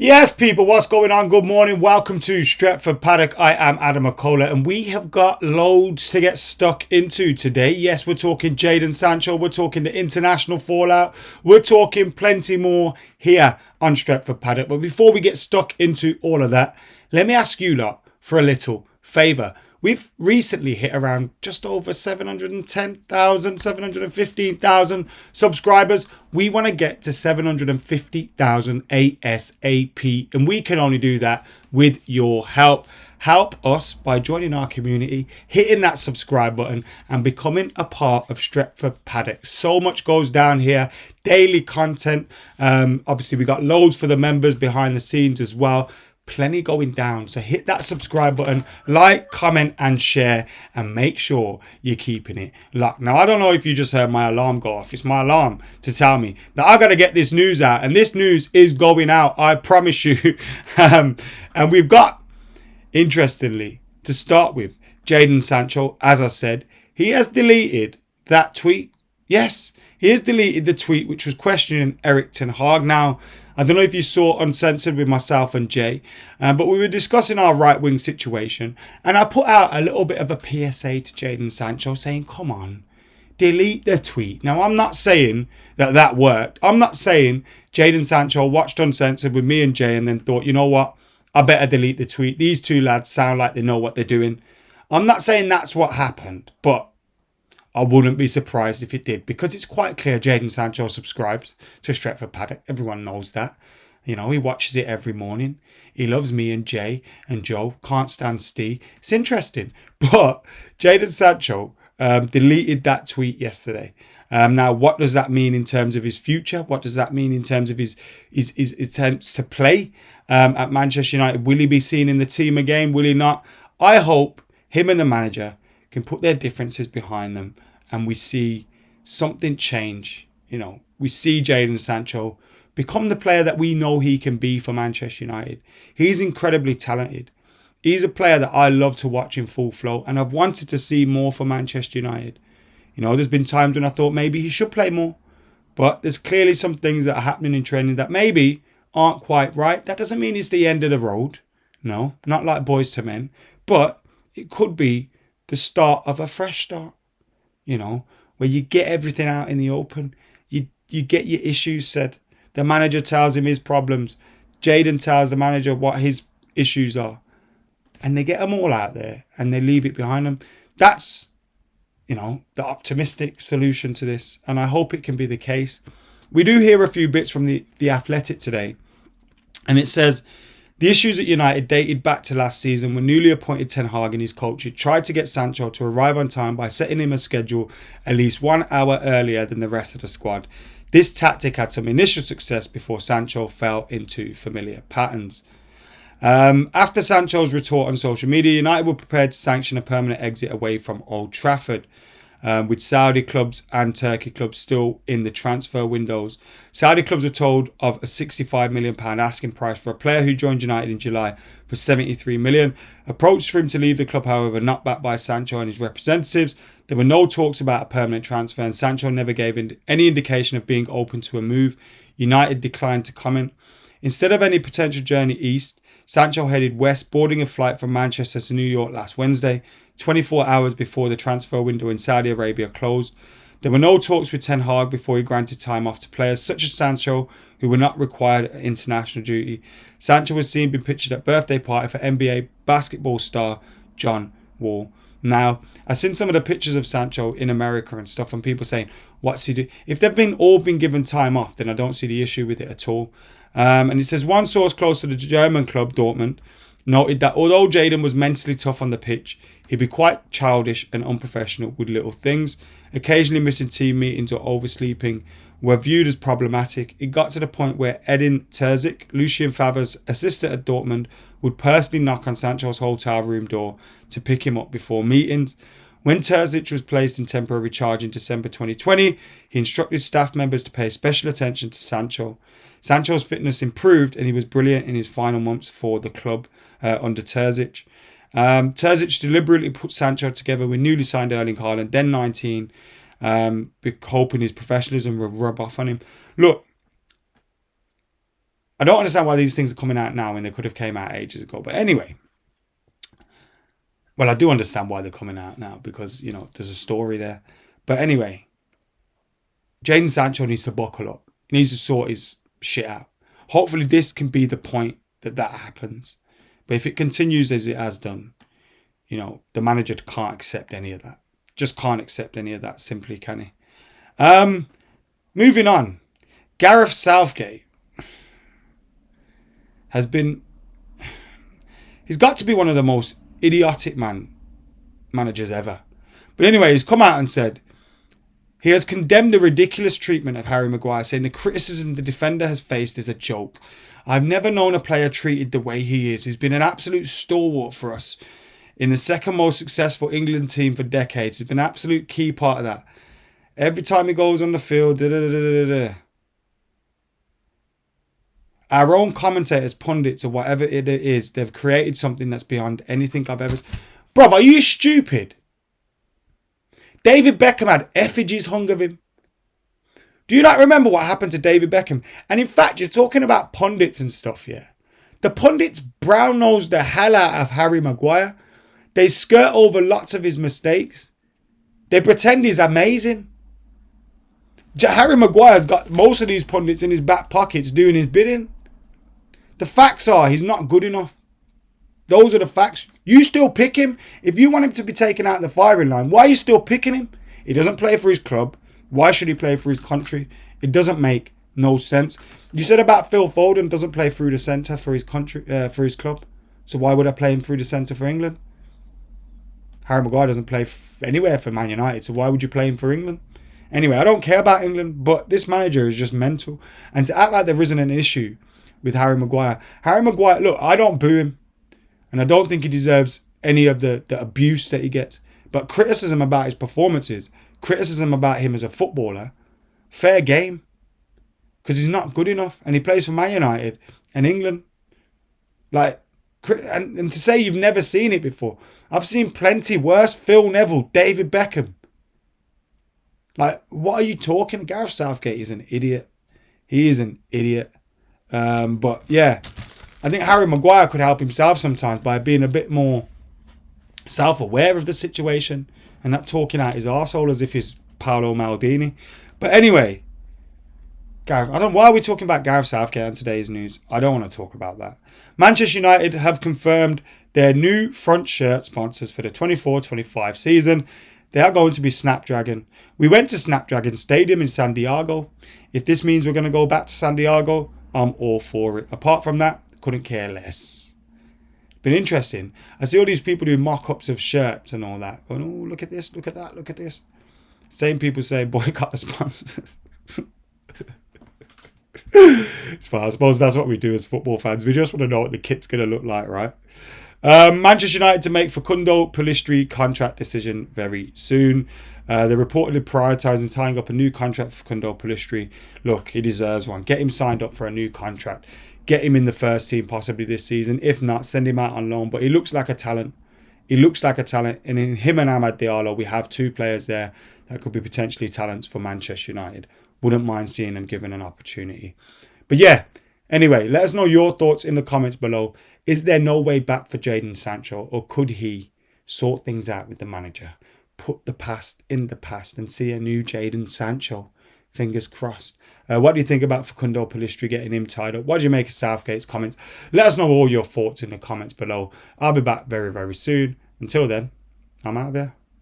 Yes, people, what's going on? Good morning. Welcome to Stretford, Paddock. I am Adam McKola, and we have got loads to get stuck into today. Yes, we're talking Jadon Sancho. We're talking the international fallout. We're talking plenty more here on Stretford, Paddock. But before we get stuck into all of that, let me ask you lot for a little favour. We've recently hit around just over 710,000, 715,000 subscribers. We want to get to 750,000 ASAP. And we can only do that with your help. Help us by joining our community, hitting that subscribe button and becoming a part of Stretford Paddock. So much goes down here. Daily content. Obviously, we got loads for the members behind the scenes as well. Plenty going down, so hit that subscribe button, like, comment and share, and make sure you're keeping it locked. Now, I don't know if you just heard my alarm go off. It's my alarm to tell me that I got to get this news out, and this news is going out, I promise you. And we've got, interestingly, to start with, Jadon Sancho. As I said, he has deleted that tweet. Yes, he has deleted the tweet which was questioning Erik Ten Hag. Now, I don't know if you saw Uncensored with myself and Jay, but we were discussing our right-wing situation, and I put out a little bit of a PSA to Jadon Sancho saying, come on, delete the tweet. Now, I'm not saying that worked. I'm not saying Jadon Sancho watched Uncensored with me and Jay and then thought, you know what, I better delete the tweet. These two lads sound like they know what they're doing. I'm not saying that's what happened, but I wouldn't be surprised if it did, because it's quite clear Jadon Sancho subscribes to Stretford Paddock. Everyone knows that. You know, he watches it every morning. He loves me and Jay and Joe. Can't stand Steve. It's interesting. But Jadon Sancho deleted that tweet yesterday. Now, what does that mean in terms of his future? What does that mean in terms of his attempts to play at Manchester United? Will he be seen in the team again? Will he not? I hope him and the manager can put their differences behind them and we see something change. You know, we see Jadon Sancho become the player that we know he can be for Manchester United. He's incredibly talented. He's a player that I love to watch in full flow, and I've wanted to see more for Manchester United. You know, there's been times when I thought maybe he should play more, but there's clearly some things that are happening in training that maybe aren't quite right. That doesn't mean it's the end of the road. No, not like boys to men, but it could be the start of a fresh start, you know, where you get everything out in the open. You get your issues said. The manager tells him his problems. Jadon tells the manager what his issues are. And they get them all out there and they leave it behind them. That's, you know, the optimistic solution to this. And I hope it can be the case. We do hear a few bits from the Athletic today. And it says, the issues at United dated back to last season when newly appointed Ten Hag and his coach tried to get Sancho to arrive on time by setting him a schedule at least 1 hour earlier than the rest of the squad. This tactic had some initial success before Sancho fell into familiar patterns. After Sancho's retort on social media, United were prepared to sanction a permanent exit away from Old Trafford. With Saudi clubs and Turkey clubs still in the transfer windows. Saudi clubs were told of a £65 million asking price for a player who joined United in July for $73 million. Approached for him to leave the club, however, not backed by Sancho and his representatives. There were no talks about a permanent transfer, and Sancho never gave any indication of being open to a move. United declined to comment. Instead of any potential journey east, Sancho headed west, boarding a flight from Manchester to New York last Wednesday, 24 hours before the transfer window in Saudi Arabia closed. There were no talks with Ten Hag before he granted time off to players such as Sancho, who were not required at international duty. Sancho was seen being pictured at birthday party for NBA basketball star John Wall. Now, I've seen some of the pictures of Sancho in America and stuff, and people saying, what's he do? If they've all been given time off, then I don't see the issue with it at all. And it says one source close to the German club, Dortmund, noted that although Jadon was mentally tough on the pitch, he'd be quite childish and unprofessional with little things. Occasionally missing team meetings or oversleeping were viewed as problematic. It got to the point where Edin Terzic, Lucien Favre's assistant at Dortmund, would personally knock on Sancho's hotel room door to pick him up before meetings. When Terzic was placed in temporary charge in December 2020, he instructed staff members to pay special attention to Sancho. Sancho's fitness improved and he was brilliant in his final months for the club under Terzic. Terzic deliberately put Sancho together with newly signed Erling Haaland, then 19, hoping his professionalism would rub off on him. Look, I don't understand why these things are coming out now when they could have came out ages ago. But anyway, well, I do understand why they're coming out now because, you know, there's a story there. But anyway, Jadon Sancho needs to buckle up. He needs to sort his shit out. Hopefully this can be the point that happens. But if it continues as it has done, you know, the manager can't accept any of that. Just can't accept any of that simply, can he? Moving on. Gareth Southgate has been... He's got to be one of the most idiotic managers ever. But anyway, he's come out and said he has condemned the ridiculous treatment of Harry Maguire, saying the criticism the defender has faced is a joke. I've never known a player treated the way he is. He's been an absolute stalwart for us in the second most successful England team for decades. He's been an absolute key part of that. Every time he goes on the field, our own commentators, pundits, or whatever it is, they've created something that's beyond anything I've ever... Bruv, are you stupid? David Beckham had effigies hung of him. Do you not remember what happened to David Beckham? And in fact, you're talking about pundits and stuff, yeah? The pundits brown-nosed the hell out of Harry Maguire. They skirt over lots of his mistakes. They pretend he's amazing. Harry Maguire's got most of these pundits in his back pockets doing his bidding. The facts are he's not good enough. Those are the facts. You still pick him. If you want him to be taken out of the firing line, why are you still picking him? He doesn't play for his club. Why should he play for his country? It doesn't make no sense. You said about Phil Foden doesn't play through the centre for his country, for his club. So why would I play him through the centre for England? Harry Maguire doesn't play anywhere for Man United. So why would you play him for England? Anyway, I don't care about England, but this manager is just mental. And to act like there isn't an issue with Harry Maguire. Harry Maguire, look, I don't boo him. And I don't think he deserves any of the abuse that he gets. But criticism about his performances, criticism about him as a footballer, fair game. Because he's not good enough. And he plays for Man United and England. Like, and to say you've never seen it before. I've seen plenty worse. Phil Neville, David Beckham. Like, what are you talking? Gareth Southgate is an idiot. He is an idiot. But yeah, I think Harry Maguire could help himself sometimes by being a bit more self-aware of the situation and not talking out his arsehole as if he's Paolo Maldini. But anyway, Gareth, why are we talking about Gareth Southgate on today's news? I don't want to talk about that. Manchester United have confirmed their new front shirt sponsors for the 24-25 season. They are going to be Snapdragon. We went to Snapdragon Stadium in San Diego. If this means we're going to go back to San Diego, I'm all for it. Apart from that, couldn't care less. It's been interesting. I see all these people doing mock-ups of shirts and all that. Going, oh, look at this, look at that, look at this. Same people say, boycott the sponsors. It's fine. I suppose that's what we do as football fans. We just want to know what the kit's going to look like, right? Manchester United to make Facundo Pellistri contract decision very soon. They're reportedly prioritising tying up a new contract for Facundo Pellistri. Look, he deserves one. Get him signed up for a new contract. Get him in the first team possibly this season. If not, send him out on loan. But he looks like a talent. He looks like a talent. And in him and Amad Diallo, we have two players there that could be potentially talents for Manchester United. Wouldn't mind seeing them given an opportunity. But yeah, anyway, let us know your thoughts in the comments below. Is there no way back for Jadon Sancho, or could he sort things out with the manager? Put the past in the past and see a new Jadon Sancho. Fingers crossed. What do you think about Facundo Pellistri, getting him tied up? What do you make of Southgate's comments? Let us know all your thoughts in the comments below. I'll be back very, very soon. Until then, I'm out of here.